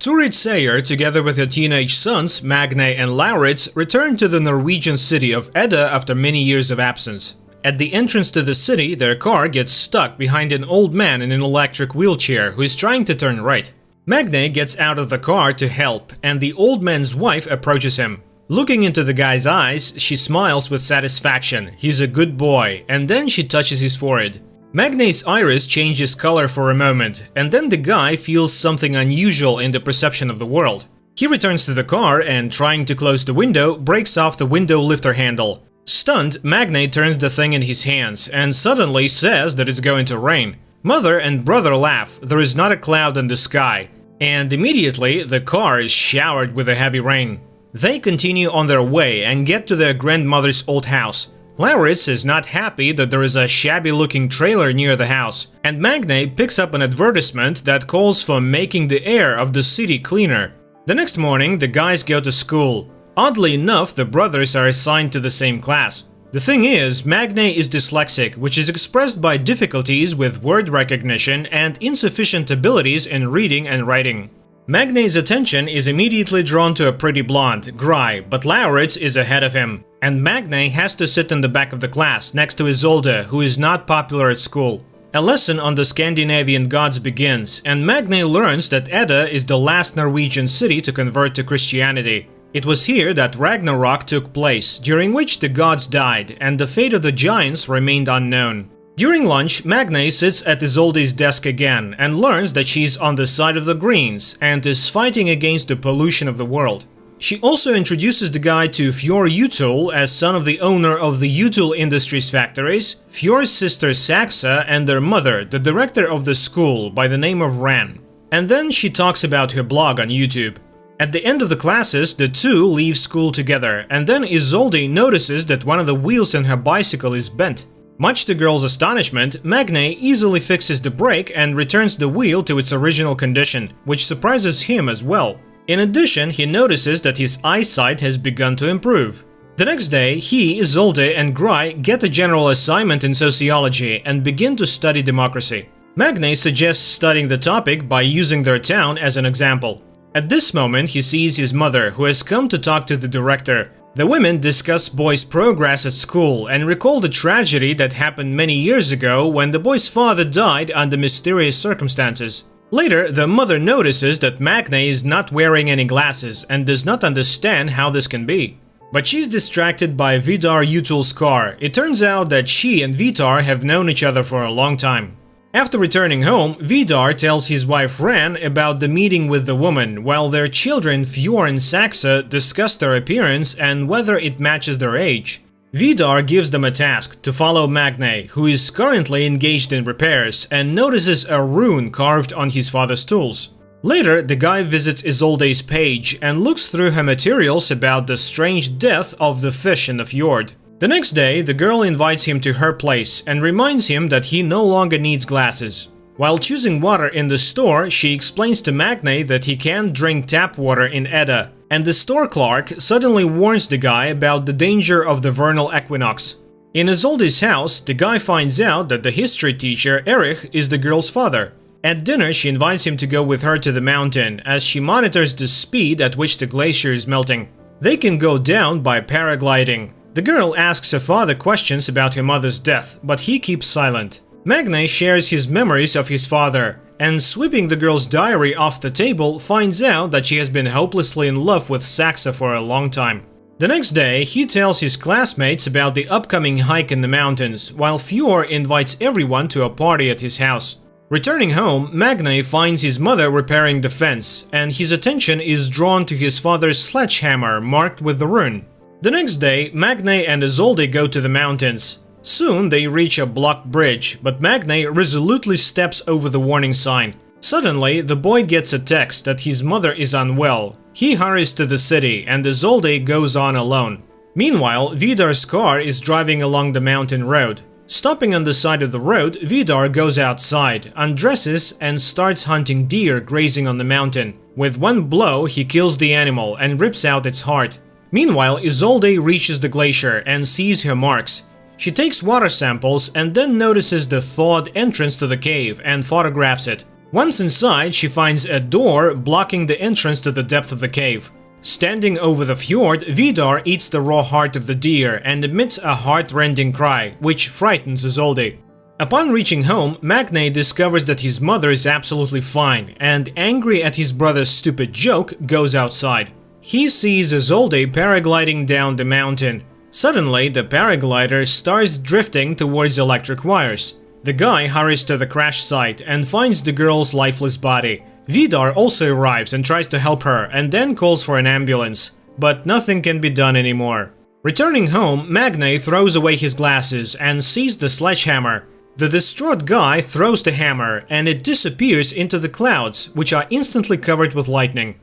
Turid Sayer, together with her teenage sons, Magne and Lauritz, returned to the Norwegian city of Edda after many years of absence. At the entrance to the city, their car gets stuck behind an old man in an electric wheelchair who is trying to turn right. Magne gets out of the car to help, and the old man's wife approaches him. Looking into the guy's eyes, she smiles with satisfaction. He's a good boy, and then she touches his forehead. Magne's iris changes color for a moment, and then the guy feels something unusual in the perception of the world. He returns to the car and, trying to close the window, breaks off the window lifter handle. Stunned, Magne turns the thing in his hands and suddenly says that it's going to rain. Mother and brother laugh, there is not a cloud in the sky, and immediately the car is showered with a heavy rain. They continue on their way and get to their grandmother's old house. Lauritz is not happy that there is a shabby-looking trailer near the house, and Magne picks up an advertisement that calls for making the air of the city cleaner. The next morning, the guys go to school. Oddly enough, the brothers are assigned to the same class. The thing is, Magne is dyslexic, which is expressed by difficulties with word recognition and insufficient abilities in reading and writing. Magne's attention is immediately drawn to a pretty blonde, Gry, but Lauritz is ahead of him, and Magne has to sit in the back of the class next to Isolde, who is not popular at school. A lesson on the Scandinavian gods begins, and Magne learns that Edda is the last Norwegian city to convert to Christianity. It was here that Ragnarok took place, during which the gods died, and the fate of the giants remained unknown. During lunch, Magne sits at Isolde's desk again and learns that she's on the side of the Greens and is fighting against the pollution of the world. She also introduces the guy to Fjord Utul as son of the owner of the Utul Industries factories, Fjord's sister Saxa, and their mother, the director of the school by the name of Ran. And then she talks about her blog on YouTube. At the end of the classes, the two leave school together, and then Isolde notices that one of the wheels in her bicycle is bent. Much to the girl's astonishment, Magne easily fixes the brake and returns the wheel to its original condition, which surprises him as well. In addition, he notices that his eyesight has begun to improve. The next day, he, Isolde, and Gry get a general assignment in sociology and begin to study democracy. Magne suggests studying the topic by using their town as an example. At this moment, he sees his mother, who has come to talk to the director. The women discuss boy's progress at school and recall the tragedy that happened many years ago when the boy's father died under mysterious circumstances. Later, the mother notices that Magne is not wearing any glasses and does not understand how this can be. But she's distracted by Vidar Utul's car. It turns out that she and Vidar have known each other for a long time. After returning home, Vidar tells his wife Ran about the meeting with the woman, while their children Fjord and Saxa discuss their appearance and whether it matches their age. Vidar gives them a task to follow Magne, who is currently engaged in repairs, and notices a rune carved on his father's tools. Later, the guy visits Isolde's page and looks through her materials about the strange death of the fish in the fjord. The next day, the girl invites him to her place and reminds him that he no longer needs glasses. While choosing water in the store, she explains to Magne that he can't drink tap water in Edda, and the store clerk suddenly warns the guy about the danger of the vernal equinox. In Isolde's house, the guy finds out that the history teacher, Erich, is the girl's father. At dinner, she invites him to go with her to the mountain, as she monitors the speed at which the glacier is melting. They can go down by paragliding. The girl asks her father questions about her mother's death, but he keeps silent. Magne shares his memories of his father, and sweeping the girl's diary off the table, finds out that she has been hopelessly in love with Saxa for a long time. The next day, he tells his classmates about the upcoming hike in the mountains, while Fjord invites everyone to a party at his house. Returning home, Magne finds his mother repairing the fence, and his attention is drawn to his father's sledgehammer marked with the rune. The next day, Magne and Isolde go to the mountains. Soon they reach a blocked bridge, but Magne resolutely steps over the warning sign. Suddenly, the boy gets a text that his mother is unwell. He hurries to the city, and Isolde goes on alone. Meanwhile, Vidar's car is driving along the mountain road. Stopping on the side of the road, Vidar goes outside, undresses, and starts hunting deer grazing on the mountain. With one blow, he kills the animal and rips out its heart. Meanwhile, Isolde reaches the glacier and sees her marks. She takes water samples and then notices the thawed entrance to the cave and photographs it. Once inside, she finds a door blocking the entrance to the depth of the cave. Standing over the fjord, Vidar eats the raw heart of the deer and emits a heart-rending cry, which frightens Isolde. Upon reaching home, Magne discovers that his mother is absolutely fine, and angry at his brother's stupid joke, goes outside. He sees Isolde paragliding down the mountain. Suddenly, the paraglider starts drifting towards electric wires. The guy hurries to the crash site and finds the girl's lifeless body. Vidar also arrives and tries to help her, and then calls for an ambulance. But nothing can be done anymore. Returning home, Magne throws away his glasses and sees the sledgehammer. The distraught guy throws the hammer, and it disappears into the clouds, which are instantly covered with lightning.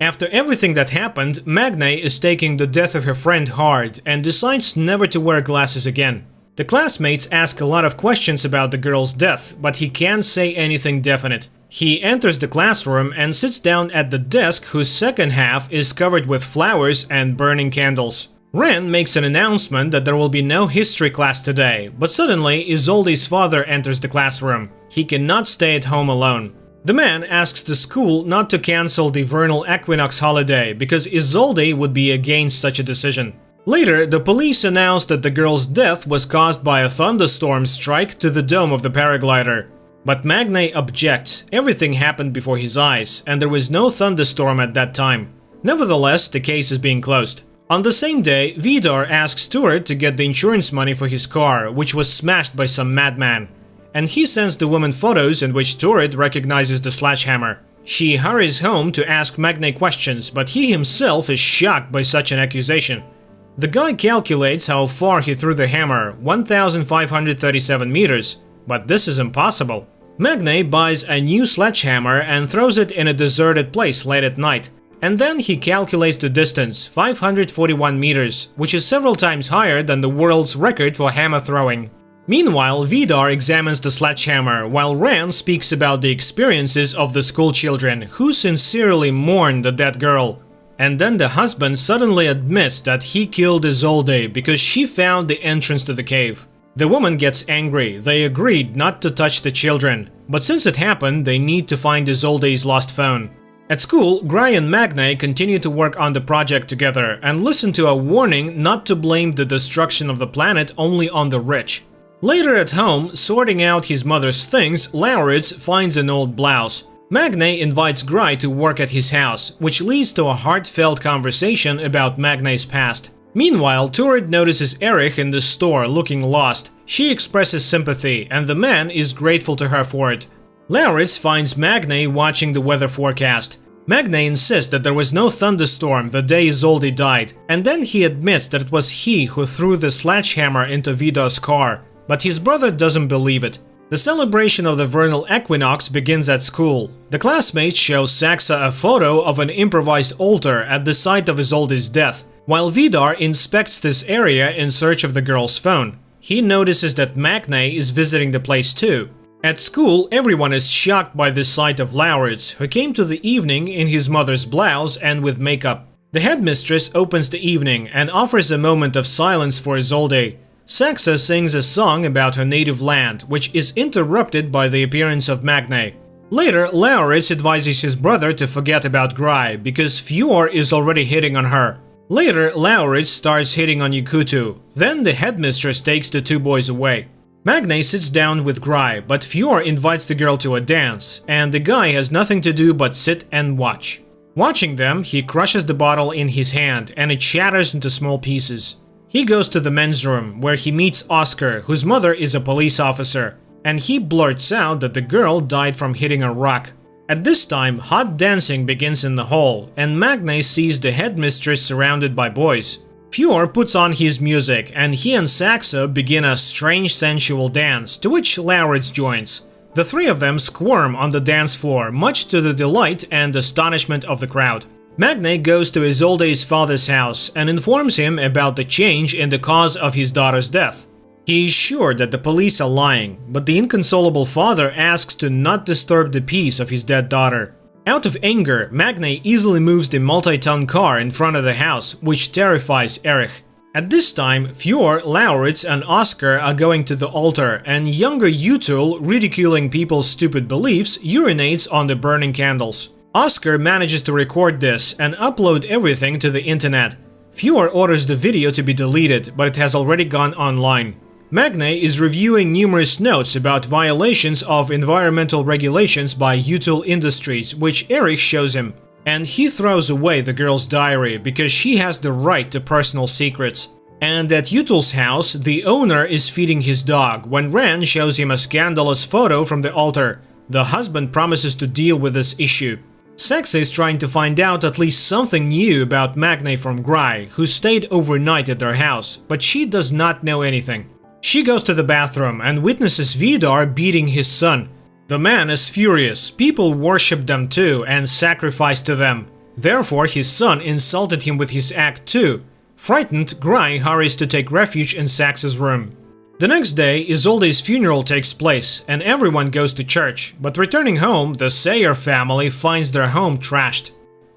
After everything that happened, Magne is taking the death of her friend hard and decides never to wear glasses again. The classmates ask a lot of questions about the girl's death, but he can't say anything definite. He enters the classroom and sits down at the desk whose second half is covered with flowers and burning candles. Ren makes an announcement that there will be no history class today, but suddenly Isolde's father enters the classroom. He cannot stay at home alone. The man asks the school not to cancel the vernal equinox holiday because Isolde would be against such a decision. Later, the police announced that the girl's death was caused by a thunderstorm strike to the dome of the paraglider. But Magne objects. Everything happened before his eyes, and there was no thunderstorm at that time. Nevertheless, the case is being closed. On the same day, Vidar asks Turid to get the insurance money for his car, which was smashed by some madman. And he sends the woman photos in which Turid recognizes the sledgehammer. She hurries home to ask Magne questions, but he himself is shocked by such an accusation. The guy calculates how far he threw the hammer, 1,537 meters. But this is impossible. Magne buys a new sledgehammer and throws it in a deserted place late at night. And then he calculates the distance, 541 meters, which is several times higher than the world's record for hammer throwing. Meanwhile, Vidar examines the sledgehammer, while Ren speaks about the experiences of the school children, who sincerely mourn the dead girl. And then the husband suddenly admits that he killed Isolde because she found the entrance to the cave. The woman gets angry. They agreed not to touch the children, but since it happened, they need to find Isolde's lost phone. At school, Gry and Magne continue to work on the project together and listen to a warning not to blame the destruction of the planet only on the rich. Later at home, sorting out his mother's things, Lauritz finds an old blouse. Magne invites Gry to work at his house, which leads to a heartfelt conversation about Magne's past. Meanwhile, Turid notices Erich in the store looking lost. She expresses sympathy, and the man is grateful to her for it. Lauritz finds Magne watching the weather forecast. Magne insists that there was no thunderstorm the day Isolde died, and then he admits that it was he who threw the sledgehammer into Vidar's car, but his brother doesn't believe it. The celebration of the vernal equinox begins at school. The classmates show Saxa a photo of an improvised altar at the site of Isolde's death, while Vidar inspects this area in search of the girl's phone. He notices that Magne is visiting the place too. At school, everyone is shocked by the sight of Lauritz, who came to the evening in his mother's blouse and with makeup. The headmistress opens the evening and offers a moment of silence for Isolde. Saxa sings a song about her native land, which is interrupted by the appearance of Magne. Later, Lauritz advises his brother to forget about Gry, because Fjord is already hitting on her. Later, Lauritz starts hitting on Yukutu. Then the headmistress takes the two boys away. Magne sits down with Gry, but Fjord invites the girl to a dance, and the guy has nothing to do but sit and watch. Watching them, he crushes the bottle in his hand, and it shatters into small pieces. He goes to the men's room, where he meets Oscar, whose mother is a police officer, and he blurts out that the girl died from hitting a rock. At this time, hot dancing begins in the hall, and Magne sees the headmistress surrounded by boys. Fjord puts on his music, and he and Saxa begin a strange sensual dance, to which Lauritz joins. The three of them squirm on the dance floor, much to the delight and astonishment of the crowd. Magne goes to Isolde's father's house and informs him about the change in the cause of his daughter's death. He is sure that the police are lying, but the inconsolable father asks to not disturb the peace of his dead daughter. Out of anger, Magne easily moves the multi-ton car in front of the house, which terrifies Erich. At this time, Fjord, Lauritz, and Oscar are going to the altar, and younger Utul, ridiculing people's stupid beliefs, urinates on the burning candles. Oscar manages to record this and upload everything to the internet. Fjord orders the video to be deleted, but it has already gone online. Magne is reviewing numerous notes about violations of environmental regulations by Utul Industries, which Erich shows him. And he throws away the girl's diary because she has the right to personal secrets. And at Utul's house, the owner is feeding his dog when Ran shows him a scandalous photo from the altar. The husband promises to deal with this issue. Saxa is trying to find out at least something new about Magne from Gry, who stayed overnight at their house, but she does not know anything. She goes to the bathroom and witnesses Vidar beating his son. The man is furious. People worship them too and sacrifice to them. Therefore, his son insulted him with his act too. Frightened, Gry hurries to take refuge in Saxa's room. The next day, Isolde's funeral takes place and everyone goes to church, but returning home, the Sayer family finds their home trashed.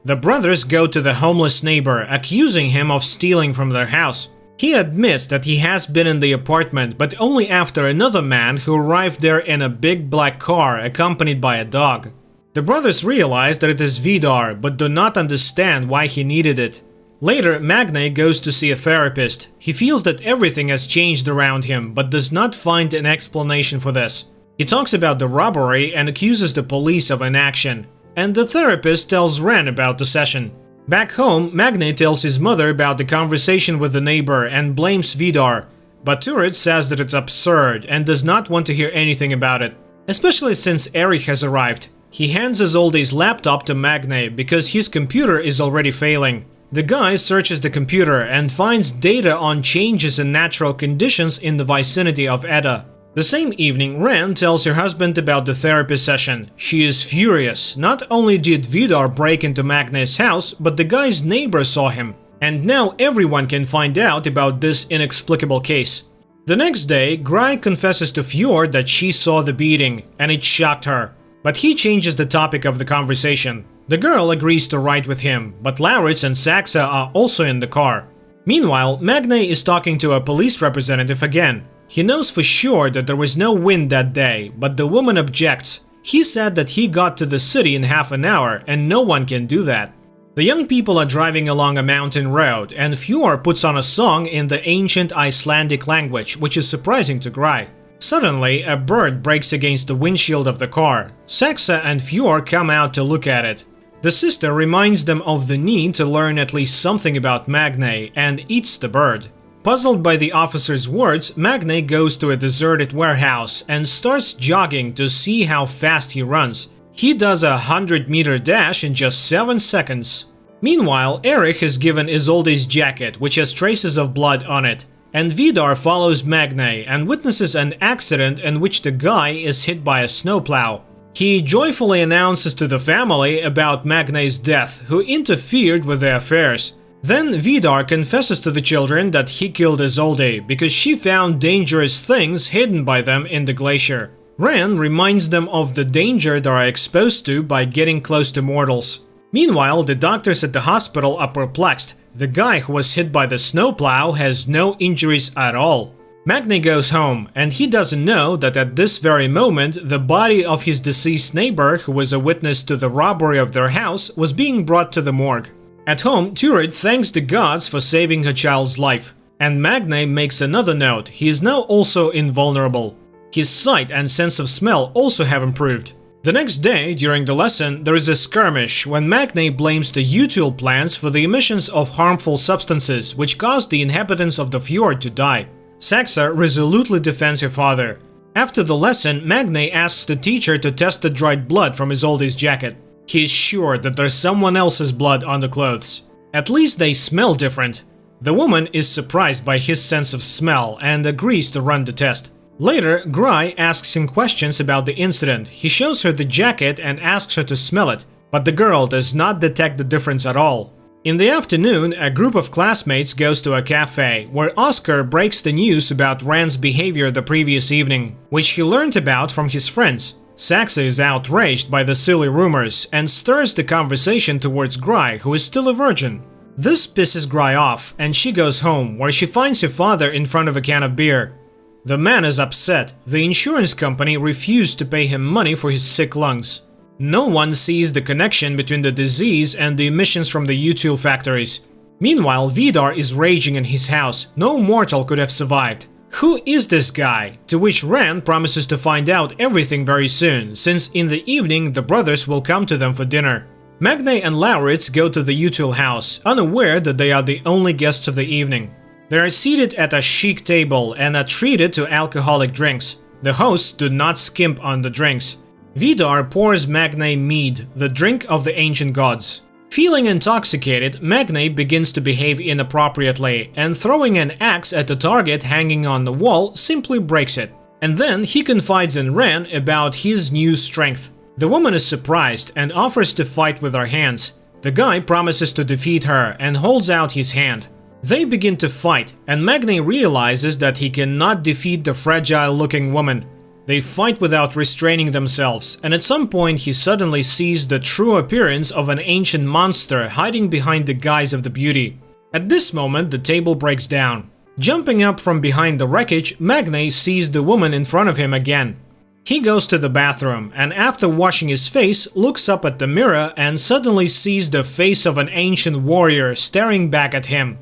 The brothers go to the homeless neighbor, accusing him of stealing from their house. He admits that he has been in the apartment, but only after another man who arrived there in a big black car accompanied by a dog. The brothers realize that it is Vidar, but do not understand why he needed it. Later, Magne goes to see a therapist. He feels that everything has changed around him, but does not find an explanation for this. He talks about the robbery and accuses the police of inaction. And the therapist tells Ren about the session. Back home, Magne tells his mother about the conversation with the neighbor and blames Vidar, but Turid says that it's absurd and does not want to hear anything about it, especially since Erich has arrived. He hands Isolde's laptop to Magne because his computer is already failing. The guy searches the computer and finds data on changes in natural conditions in the vicinity of Edda. The same evening, Ren tells her husband about the therapy session. She is furious. Not only did Vidar break into Magne's house, but the guy's neighbor saw him. And now everyone can find out about this inexplicable case. The next day, Gry confesses to Fjord that she saw the beating, and it shocked her. But he changes the topic of the conversation. The girl agrees to ride with him, but Lauritz and Saxa are also in the car. Meanwhile, Magne is talking to a police representative again. He knows for sure that there was no wind that day, but the woman objects. He said that he got to the city in half an hour, and no one can do that. The young people are driving along a mountain road, and Fjord puts on a song in the ancient Icelandic language, which is surprising to Gry. Suddenly, a bird breaks against the windshield of the car. Saxa and Fjord come out to look at it. The sister reminds them of the need to learn at least something about Magne and eats the bird. Puzzled by the officer's words, Magne goes to a deserted warehouse and starts jogging to see how fast he runs. He does a 100-meter dash in just 7 seconds. Meanwhile, Erich has given Isolde's jacket, which has traces of blood on it, and Vidar follows Magne and witnesses an accident in which the guy is hit by a snowplow. He joyfully announces to the family about Magne's death, who interfered with their affairs. Then Vidar confesses to the children that he killed Isolde because she found dangerous things hidden by them in the glacier. Ren reminds them of the danger they are exposed to by getting close to mortals. Meanwhile, the doctors at the hospital are perplexed. The guy who was hit by the snowplow has no injuries at all. Magne goes home, and he doesn't know that at this very moment the body of his deceased neighbor, who was a witness to the robbery of their house, was being brought to the morgue. At home, Turid thanks the gods for saving her child's life. And Magne makes another note: he is now also invulnerable. His sight and sense of smell also have improved. The next day, during the lesson, there is a skirmish when Magne blames the Utul plants for the emissions of harmful substances which caused the inhabitants of the fjord to die. Saxa resolutely defends her father. After the lesson, Magne asks the teacher to test the dried blood from Isolde's jacket. He is sure that there's someone else's blood on the clothes. At least they smell different. The woman is surprised by his sense of smell and agrees to run the test. Later, Gry asks him questions about the incident. He shows her the jacket and asks her to smell it, but the girl does not detect the difference at all. In the afternoon, a group of classmates goes to a cafe, where Oscar breaks the news about Rand's behavior the previous evening, which he learned about from his friends. Saxa is outraged by the silly rumors and stirs the conversation towards Gry, who is still a virgin. This pisses Gry off, and she goes home, where she finds her father in front of a can of beer. The man is upset. The insurance company refused to pay him money for his sick lungs. No one sees the connection between the disease and the emissions from the util factories. Meanwhile, Vidar is raging in his house. No mortal could have survived. Who is this guy? To which Rand promises to find out everything very soon, since in the evening the brothers will come to them for dinner. Magne and Lauritz go to the util house, unaware that they are the only guests of the evening. They are seated at a chic table and are treated to alcoholic drinks. The hosts do not skimp on the drinks. Vidar pours Magne mead, the drink of the ancient gods. Feeling intoxicated, Magne begins to behave inappropriately, and throwing an axe at the target hanging on the wall simply breaks it. And then he confides in Ren about his new strength. The woman is surprised and offers to fight with her hands. The guy promises to defeat her and holds out his hand. They begin to fight, and Magne realizes that he cannot defeat the fragile-looking woman. They fight without restraining themselves, and at some point he suddenly sees the true appearance of an ancient monster hiding behind the guise of the beauty. At this moment, the table breaks down. Jumping up from behind the wreckage, Magne sees the woman in front of him again. He goes to the bathroom, and after washing his face, looks up at the mirror and suddenly sees the face of an ancient warrior staring back at him.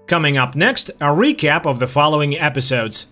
Coming up next, a recap of the following episodes.